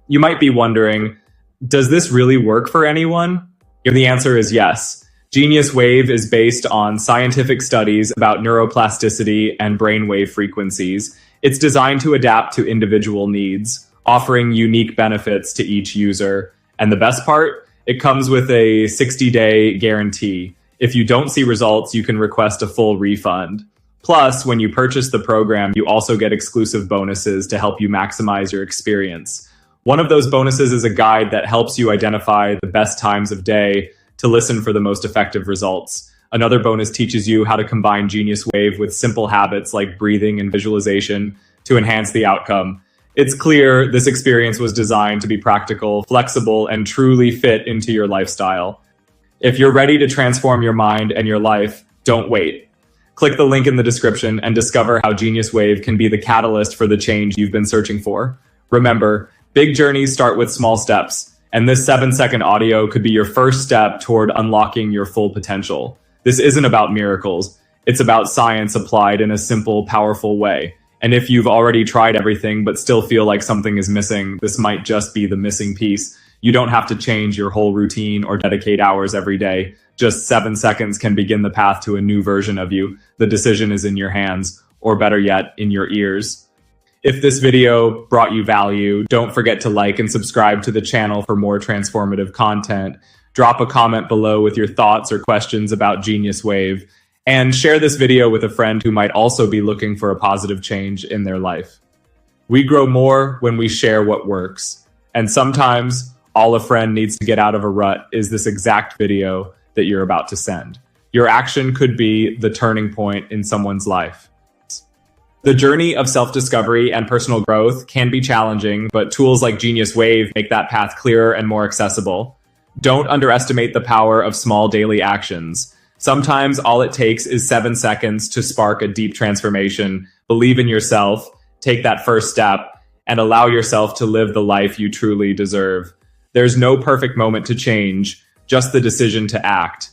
You might be wondering, does this really work for anyone? The answer is yes. Genius Wave is based on scientific studies about neuroplasticity and brainwave frequencies. It's designed to adapt to individual needs, offering unique benefits to each user. And the best part? It comes with a 60-day guarantee. If you don't see results, you can request a full refund. Plus, when you purchase the program, you also get exclusive bonuses to help you maximize your experience. One of those bonuses is a guide that helps you identify the best times of day to listen for the most effective results. Another bonus teaches you how to combine Genius Wave with simple habits like breathing and visualization to enhance the outcome. It's clear this experience was designed to be practical, flexible, and truly fit into your lifestyle. If you're ready to transform your mind and your life, don't wait. Click the link in the description and discover how Genius Wave can be the catalyst for the change you've been searching for. Remember, big journeys start with small steps, and this 7-second audio could be your first step toward unlocking your full potential. This isn't about miracles. It's about science applied in a simple, powerful way. And if you've already tried everything but still feel like something is missing, this might just be the missing piece. You don't have to change your whole routine or dedicate hours every day. Just 7 seconds can begin the path to a new version of you. The decision is in your hands, or better yet, in your ears. If this video brought you value, don't forget to like and subscribe to the channel for more transformative content. Drop a comment below with your thoughts or questions about Genius Wave, and share this video with a friend who might also be looking for a positive change in their life. We grow more when we share what works, and sometimes all a friend needs to get out of a rut is this exact video that you're about to send. Your action could be the turning point in someone's life. The journey of self-discovery and personal growth can be challenging, but tools like Genius Wave make that path clearer and more accessible. Don't underestimate the power of small daily actions. Sometimes all it takes is 7 seconds to spark a deep transformation. Believe in yourself, take that first step, and allow yourself to live the life you truly deserve. There's no perfect moment to change, just the decision to act.